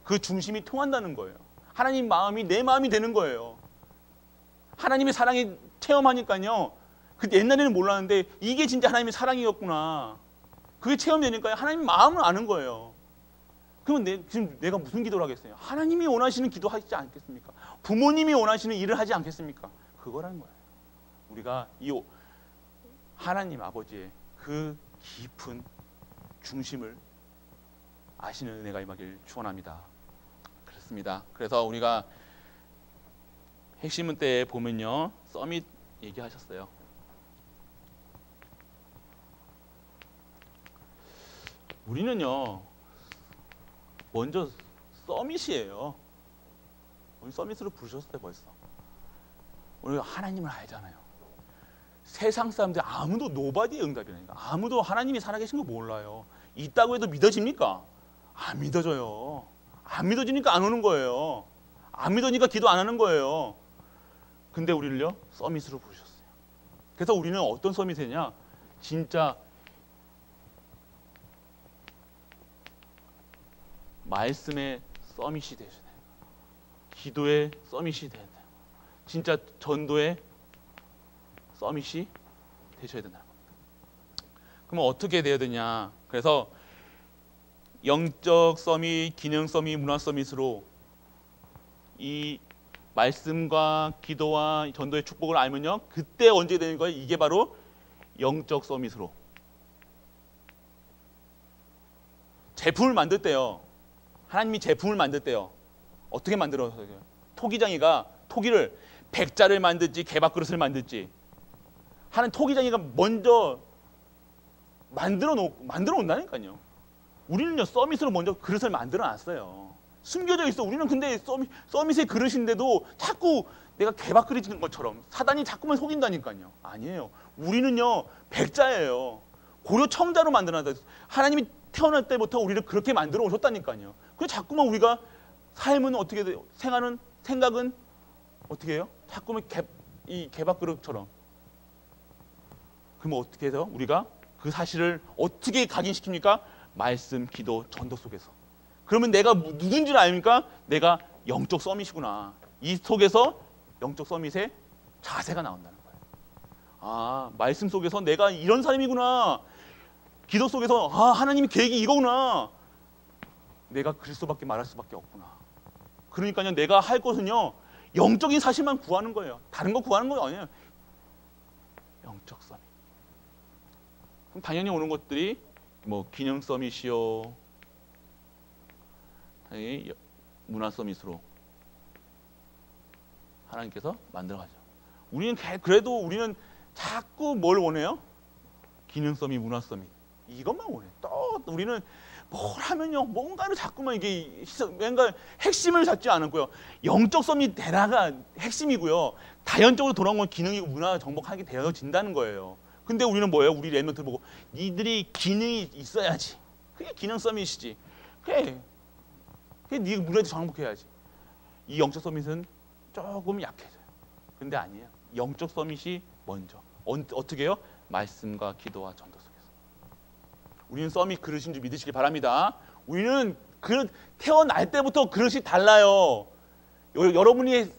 그 중심이 통한다는 거예요. 하나님 마음이 내 마음이 되는 거예요. 하나님의 사랑이 체험하니까요. 그때 옛날에는 몰랐는데 이게 진짜 하나님의 사랑이었구나. 그게 체험되니까 하나님 마음을 아는 거예요. 그러면 지금 내가 무슨 기도를 하겠어요? 하나님이 원하시는 기도 하지 않겠습니까? 부모님이 원하시는 일을 하지 않겠습니까? 그거라는 거예요. 우리가 이 하나님 아버지의 그 깊은 중심을 아시는 은혜가 임하길 축원합니다. 그렇습니다. 그래서 우리가 핵심은 때에 보면요 서밋 얘기하셨어요. 우리는요 먼저 서밋이에요. 우리 서밋으로 부르셨어요 벌써. 우리가 하나님을 알잖아요. 세상 사람들 아무도 노바디의 응답이라니까. 아무도 하나님이 살아계신 거 몰라요. 있다고 해도 믿어집니까? 안 믿어져요. 안 믿어지니까 안 오는 거예요. 안 믿으니까 기도 안 하는 거예요. 근데 우리를요 서밋으로 부르셨어요. 그래서 우리는 어떤 서밋이냐? 진짜 말씀의 서밋이 되셔야 돼요. 기도의 서밋이 돼야 돼요. 진짜 전도의 서밋이 되셔야 된다는 겁니다. 그럼 어떻게 돼야 되냐? 그래서 영적 서밋, 기능 서밋, 문화 서밋으로 이 말씀과 기도와 전도의 축복을 알면요. 그때 언제 되는 거예요? 이게 바로 영적 서밋으로. 제품을 만들 때요. 하나님이 제품을 만들 때요. 어떻게 만들어서요? 토기장이가 토기를 백자를 만들지 개밥그릇을 만들지 하는 토기장이가 먼저 만들어 놓는다니까요. 우리는요 서밋으로 먼저 그릇을 만들어 놨어요. 숨겨져 있어. 우리는 근데 서밋의 그릇인데도 자꾸 내가 개밥그릇인 것처럼 사단이 자꾸만 속인다니까요. 아니에요. 우리는요 백자예요. 고려 청자로 만들어놨다. 하나님이 태어날 때부터 우리를 그렇게 만들어 오셨다니까요. 그 자꾸만 우리가 삶은 어떻게 돼요? 생각은 어떻게 해요? 자꾸만 이 개밥그릇처럼. 그러면 어떻게 해서 우리가 그 사실을 어떻게 각인시킵니까? 말씀, 기도, 전도 속에서. 그러면 내가 누군지를 아닙니까? 내가 영적 서밋이구나. 이 속에서 영적 서밋의 자세가 나온다는 거예요. 아, 말씀 속에서 내가 이런 사람이구나. 기도 속에서 하나님의 계획이 이거구나. 내가 그리스도밖에 말할 수밖에 없구나. 그러니까요 내가 할 것은요 영적인 사실만 구하는 거예요. 다른 거 구하는 거 아니에요. 영적 서밋. 그럼 당연히 오는 것들이 뭐 기능 서밋이요, 당연히 문화 서밋으로 하나님께서 만들어가죠. 우리는 그래도 우리는 자꾸 뭘 원해요? 기능 서밋, 문화 서밋 이것만 원해. 또 우리는 뭘 하면요 뭔가를 자꾸만 이게 뭔가 핵심을 잡지 않았고요. 영적 서밋 대라가 핵심이고요. 다연적으로 돌아온 건 기능이고 문화 정복하게 되어진다는 거예요. 근데 우리는 뭐예요? 우리 랩런트 보고 니들이 기능이 있어야지. 그게 기능 서밋이지. 그래 네 문화도 정복해야지. 이 영적 서밋은 조금 약해져요. 근데 아니에요. 영적 서밋이 먼저. 어떻게 해요? 말씀과 기도와 전도 속에서. 우리는 서밋 그릇인 줄 믿으시기 바랍니다. 우리는 태어날 때부터 그릇이 달라요. 여러분이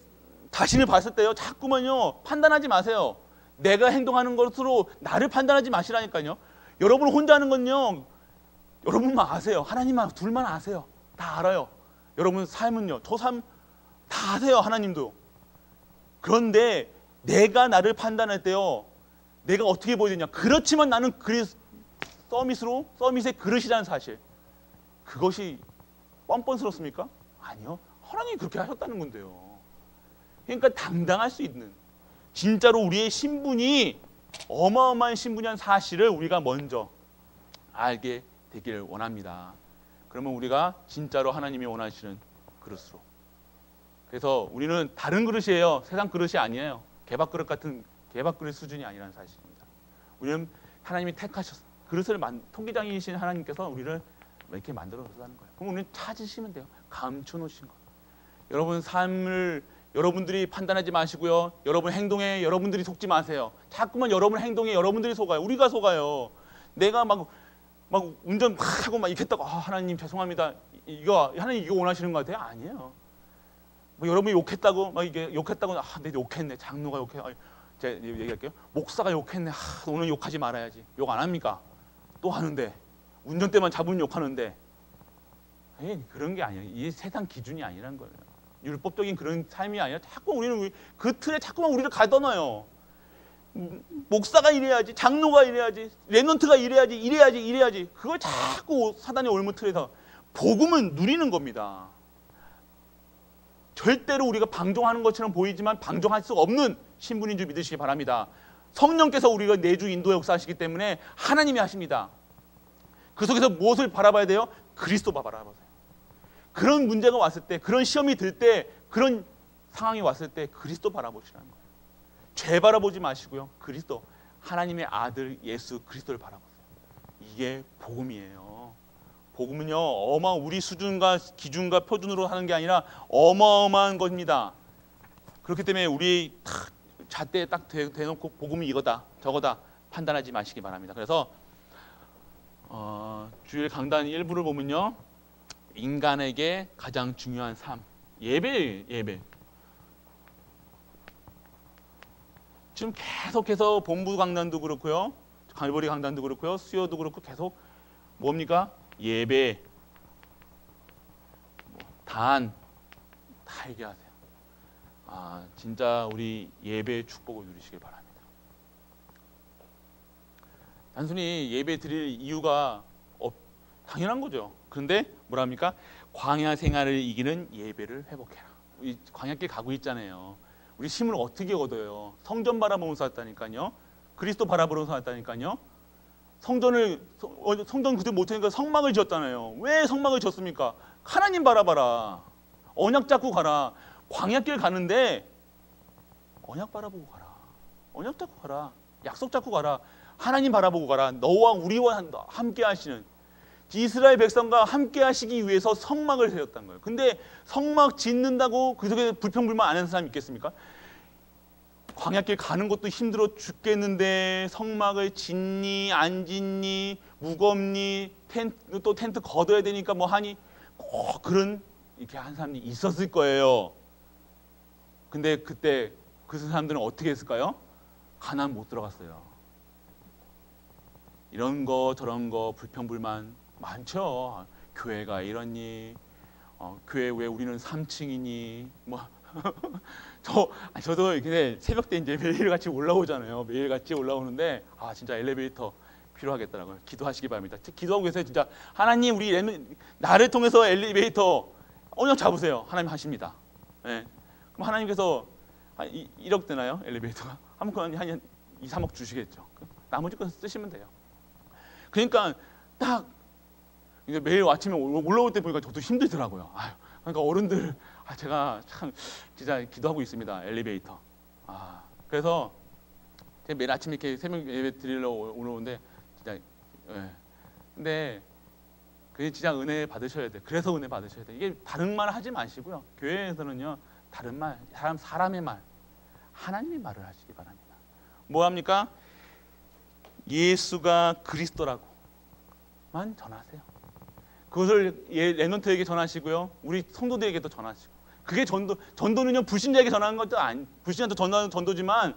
자신을 봤을 때요, 자꾸만요 판단하지 마세요. 내가 행동하는 것으로 나를 판단하지 마시라니까요. 여러분 혼자 하는 건요, 여러분만 아세요. 하나님만 둘만 아세요. 다 알아요. 여러분 삶은요, 저 삶 다 아세요. 하나님도. 그런데 내가 나를 판단할 때요, 내가 어떻게 보이느냐. 그렇지만 나는 서밋의 그릇이라는 사실, 그것이 뻔뻔스럽습니까? 아니요. 하나님이 그렇게 하셨다는 건데요. 그러니까 당당할 수 있는, 진짜로 우리의 신분이 어마어마한 신분이라는 사실을 우리가 먼저 알게 되기를 원합니다. 그러면 우리가 진짜로 하나님이 원하시는 그릇으로. 그래서 우리는 다른 그릇이에요. 세상 그릇이 아니에요. 개밥 그릇 수준이 아니라는 사실입니다. 우리는 하나님이 택하셨어요. 그릇을 통기장이신 하나님께서 우리를 이렇게 만들어서는 거예요. 그럼 우리는 찾으시면 돼요. 감춰놓으신 거. 여러분 삶을 여러분들이 판단하지 마시고요. 여러분 행동에 여러분들이 속지 마세요. 자꾸만 여러분 행동에 여러분들이 속아요. 우리가 속아요. 내가 막 운전 막 하고 막 이렇게 했다고, 하나님 죄송합니다. 하나님 이거 원하시는 것 같아요? 아니에요. 여러분이 욕했다고 내가 욕했네. 장로가 욕해. 제가 얘기할게요. 목사가 욕했네. 오늘 욕하지 말아야지. 욕 안 합니까? 또 하는데. 운전대만 잡으면 욕하는데. 그런 게 아니에요. 이게 세상 기준이 아니라는 거예요. 율법적인 그런 삶이 아니라 자꾸 우리는 그 틀에 자꾸만 우리를 가둬놔요. 목사가 이래야지, 장로가 이래야지, 랩런트가 이래야지. 그걸 자꾸 사단의 올무틀에서. 복음은 누리는 겁니다. 절대로 우리가 방종하는 것처럼 보이지만 방종할 수 없는 신분인 줄 믿으시기 바랍니다. 성령께서 우리가 내주 인도 역사하시기 때문에 하나님이 하십니다. 그 속에서 무엇을 바라봐야 돼요? 그리스도 바라보세요. 그런 문제가 왔을 때, 그런 시험이 들 때, 그런 상황이 왔을 때 그리스도 바라보시라는 거예요. 죄 바라보지 마시고요. 그리스도, 하나님의 아들 예수 그리스도를 바라보세요. 이게 복음이에요. 복음은요, 우리 수준과 기준과 표준으로 하는 게 아니라 어마어마한 겁니다. 그렇기 때문에 우리 잣대에 딱 대놓고 복음이 이거다 저거다 판단하지 마시기 바랍니다. 그래서 주일 강단 일부를 보면요, 인간에게 가장 중요한 삶, 예배. 지금 계속해서 본부 강단도 그렇고요, 갈보리 강단도 그렇고요, 수요도 그렇고 계속 뭡니까? 예배, 단 다 얘기하세요. 진짜 우리 예배의 축복을 누리시길 바랍니다. 단순히 예배 드릴 이유가 당연한 거죠. 그런데 뭐랍니까? 광야 생활을 이기는 예배를 회복해라. 우리 광야길 가고 있잖아요. 우리 힘을 어떻게 얻어요? 성전 바라보면서 왔다니까요. 그리스도 바라보면서 왔다니까요. 성전 그대로 못하니까 성막을 지었잖아요. 왜 성막을 지었습니까? 하나님 바라봐라. 언약 잡고 가라. 광야길 가는데 언약 바라보고 가라. 언약 잡고 가라. 약속 잡고 가라. 하나님 바라보고 가라. 너와 우리와 함께 하시는, 이스라엘 백성과 함께 하시기 위해서 성막을 세웠다는 거예요. 근데 성막 짓는다고 그 속에 불평불만 안 하는 사람이 있겠습니까? 광야길 가는 것도 힘들어 죽겠는데 성막을 짓니 안 짓니, 무겁니, 텐트 걷어야 되니까 뭐 하니, 꼭 그런 이렇게 한 사람이 있었을 거예요. 근데 그때 그 사람들은 어떻게 했을까요? 가나안 못 들어갔어요. 이런 거 저런 거 불평불만 많죠. 교회가 이러니, 교회 왜 우리는 3층이니, 뭐 저도 이렇게 새벽 때 이제 매일 같이 올라오잖아요. 매일 같이 올라오는데 진짜 엘리베이터 필요하겠더라고요. 기도하시기 바랍니다. 기도하고 계세요. 진짜 하나님, 나를 통해서 엘리베이터 언약 잡으세요. 하나님 하십니다. 네. 그럼 하나님께서 한 1억 되나요? 엘리베이터가 한 2, 3억 주시겠죠. 나머지 건 쓰시면 돼요. 그러니까 딱 이제 매일 아침에 올라올 때 보니까 저도 힘들더라고요. 그러니까 어른들, 제가 참 진짜 기도하고 있습니다. 엘리베이터. 그래서 제가 매일 아침에 이렇게 새벽 예배 드리러 올라오는데 진짜, 근데 그게 진짜 은혜 받으셔야 돼. 그래서 은혜 받으셔야 돼. 이게 다른 말 하지 마시고요. 교회에서는요, 다른 말, 사람의 말, 하나님의 말을 하시기 바랍니다. 뭐 합니까? 예수가 그리스도라고만 전하세요. 그것을 렘넌트에게 전하시고요, 우리 성도들에게도 전하시고. 그게 전도는요 불신자에게 전하는 것도 불신자한테 전하는 전도지만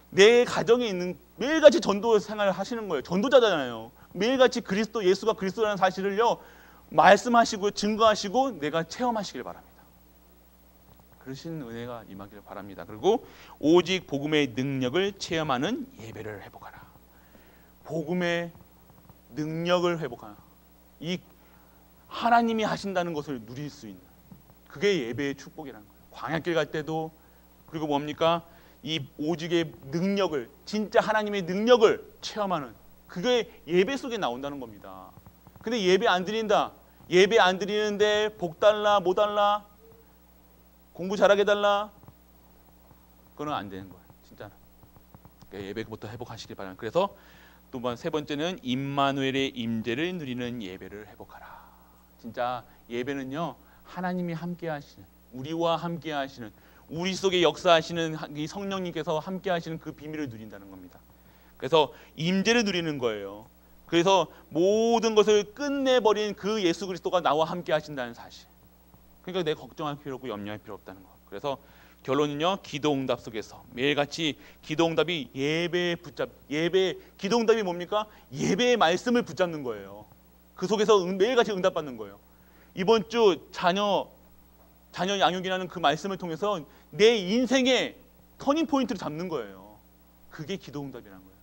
내 가정에 있는 매일같이 전도 생활을 하시는 거예요. 전도자잖아요. 매일같이 그리스도, 예수가 그리스도라는 사실을요 말씀하시고 증거하시고 내가 체험하시길 바랍니다. 그러신 은혜가 임하기를 바랍니다. 그리고 오직 복음의 능력을 체험하는 예배를 회복하라. 복음의 능력을 회복하라. 이 하나님이 하신다는 것을 누릴 수 있는, 그게 예배의 축복이라는 거예요. 광야길 갈 때도, 그리고 뭡니까? 이 오직의 능력을, 진짜 하나님의 능력을 체험하는, 그게 예배 속에 나온다는 겁니다. 근데 예배 안 드린다, 예배 안 드리는데 복 달라, 뭐 달라, 공부 잘하게 달라, 그거는 안 되는 거예요. 진짜는. 예배부터 회복하시길 바랍니다. 그래서 또 세 번째는 임마누엘의 임재를 누리는 예배를 회복하라. 진짜 예배는요 하나님이 함께 하시는, 우리와 함께 하시는, 우리 속에 역사하시는 이 성령님께서 함께 하시는 그 비밀을 누린다는 겁니다. 그래서 임재를 누리는 거예요. 그래서 모든 것을 끝내버린 그 예수 그리스도가 나와 함께 하신다는 사실. 그러니까 내가 걱정할 필요 없고 염려할 필요 없다는 거. 그래서 결론은요, 기도응답 속에서 매일같이 기도응답이 예배에 기도응답이 뭡니까? 예배의 말씀을 붙잡는 거예요. 그 속에서 매일같이 응답받는 거예요. 이번 주 자녀 양육이라는 그 말씀을 통해서 내 인생의 터닝 포인트를 잡는 거예요. 그게 기도응답이라는 거예요.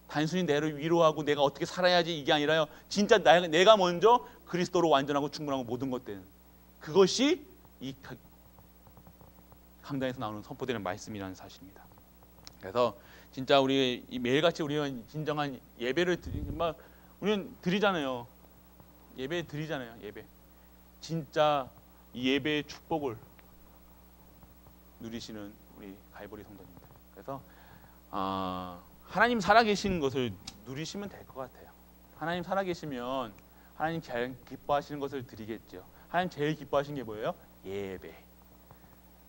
단순히 나를 위로하고 내가 어떻게 살아야지 이게 아니라요, 진짜 내가 먼저 그리스도로 완전하고 충분하고 모든 것 되는, 그것이 이 강단에서 나오는 선포되는 말씀이라는 사실입니다. 그래서 진짜 우리 매일같이 우리가 진정한 예배를 우리는 드리잖아요. 예배 드리잖아요. 예배. 진짜 이 예배의 축복을 누리시는 우리 갈보리 성도님들. 그래서 하나님 살아계시는 것을 누리시면 될 것 같아요. 하나님 살아계시면 하나님 제일 기뻐하시는 것을 드리겠죠. 하나님 제일 기뻐하시는 게 뭐예요? 예배.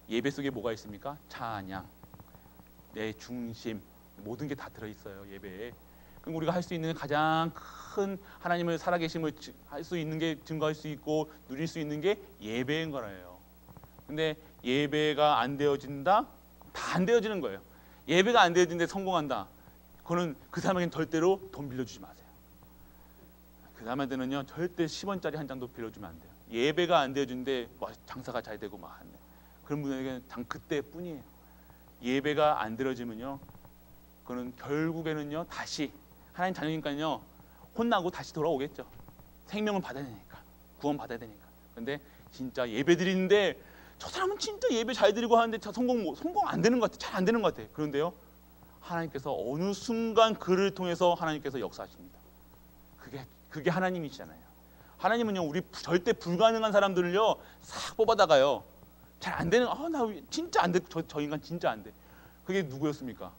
예배 속에 뭐가 있습니까? 찬양, 내 중심, 모든 게 다 들어있어요. 예배에. 그럼 우리가 할 수 있는 가장 큰 하나님을 살아계심을 할 수 있는 게, 증거할 수 있고 누릴 수 있는 게 예배인 거예요. 근데 예배가 안 되어진다? 다 안 되어지는 거예요. 예배가 안 되어지는데 성공한다, 그거는 그 사람에게는 절대로 돈 빌려주지 마세요. 그 사람한테는요 절대 10원짜리 한 장도 빌려주면 안 돼요. 예배가 안 되어지는데 장사가 잘 되고 막 안 돼요. 그런 분에게는 그때뿐이에요. 예배가 안 들어지면요, 그거는 결국에는요 다시 하나님 자녀니까요 혼나고 다시 돌아오겠죠. 생명을 받아야 되니까, 구원 받아야 되니까. 근데 진짜 예배 드리는데 저 사람은 진짜 예배 잘 드리고 하는데 성공 안 되는 것 같아, 잘 안 되는 것 같아. 그런데요 하나님께서 어느 순간 그를 통해서 하나님께서 역사하십니다. 그게 하나님이시잖아요. 하나님은요 우리 절대 불가능한 사람들을요 싹 뽑아다가요, 잘 안 되는, 나 진짜 안 돼, 저 인간 진짜 안 돼. 그게 누구였습니까?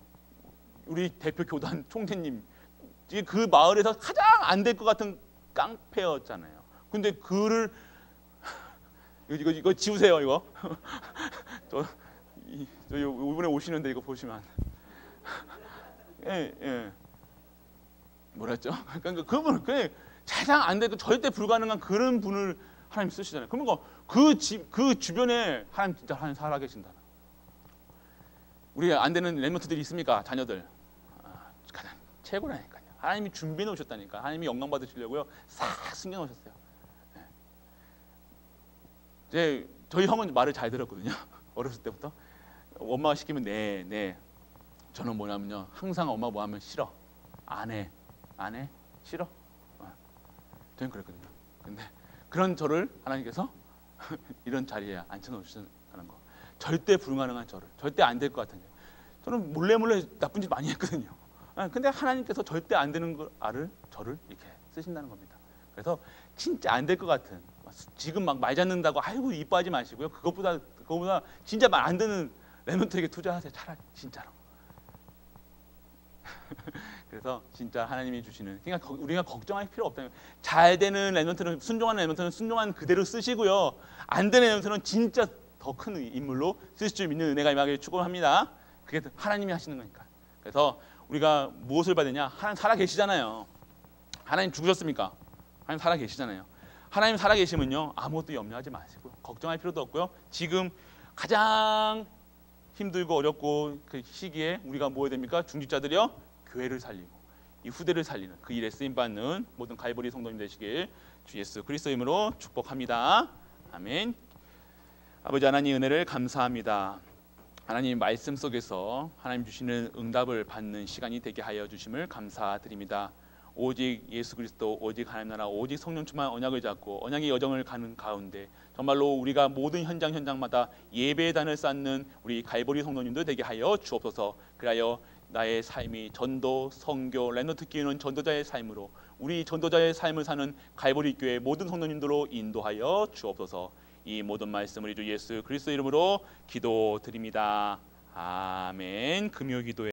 우리 대표 교단 총재님. 그 마을에서 가장 안 될 것 같은 깡패였잖아요. 근데 그를 이거 지우세요, 이거. 저 이번에 오시는데 이거 보시면 예. 뭐랬죠? 그러니까 그분 가장 안 되고 절대 불가능한 그런 분을 하나님 쓰시잖아요. 그러면 그 주변에 하나님 진짜 하나님 살아계신다. 우리 안 되는 렘넌트들이 있습니까? 자녀들. 가장 최고라니까요. 하나님이 준비해 놓으셨다니까. 하나님이 영광 받으시려고요 싹 숨겨 놓으셨어요. 저희 형은 말을 잘 들었거든요. 어렸을 때부터 엄마가 시키면 네. 저는 뭐냐면요, 항상 엄마 뭐 하면 싫어, 안 해, 싫어. 저는 그랬거든요. 근데 그런 저를 하나님께서 이런 자리에 앉혀놓으시는 거, 절대 불가능한 저를, 절대 안 될 것 같은, 저는 몰래 나쁜 짓 많이 했거든요. 근데 하나님께서 절대 안 되는 저를 이렇게 쓰신다는 겁니다. 그래서 진짜 안 될 것 같은, 지금 막 말 잡는다고 아이고 이뻐하지 마시고요, 그것보다 진짜 말 안 되는 렘넌트에게 투자하세요. 차라리 진짜로. 그래서 진짜 하나님이 주시는, 그러니까 우리가 걱정할 필요 없다. 잘 되는 렘넌트는, 순종하는 렘넌트는 순종한 그대로 쓰시고요, 안 되는 렘넌트는 진짜 더 큰 인물로 쓰실 줄 믿는 은혜가 임하기를 축원합니다. 그게 하나님이 하시는 거니까. 그래서 우리가 무엇을 받느냐? 하나님 살아 계시잖아요. 하나님 죽으셨습니까? 하나님 살아 계시잖아요. 하나님 살아계시면요 아무것도 염려하지 마시고 걱정할 필요도 없고요. 지금 가장 힘들고 어렵고 그 시기에 우리가 뭐 해야 됩니까? 중직자들이요 교회를 살리고 이 후대를 살리는 그 일에 쓰임 받는 모든 갈보리 성도님 되시길 주 예수 그리스도 이름으로 축복합니다. 아멘. 아버지 하나님 은혜를 감사합니다. 하나님 말씀 속에서 하나님 주시는 응답을 받는 시간이 되게 하여 주심을 감사드립니다. 오직 예수 그리스도, 오직 하나님 나라, 오직 성령 충만 언약을 잡고 언약의 여정을 가는 가운데 정말로 우리가 모든 현장마다 예배의 단을 쌓는 우리 갈보리 성도님들 되게 하여 주옵소서. 그리하여 나의 삶이 전도, 선교, 랩넌트 키우는 전도자의 삶으로 우리 전도자의 삶을 사는 갈보리 교회 모든 성도님들로 인도하여 주옵소서. 이 모든 말씀을 주 예수 그리스도 이름으로 기도드립니다. 아멘. 금요 기도에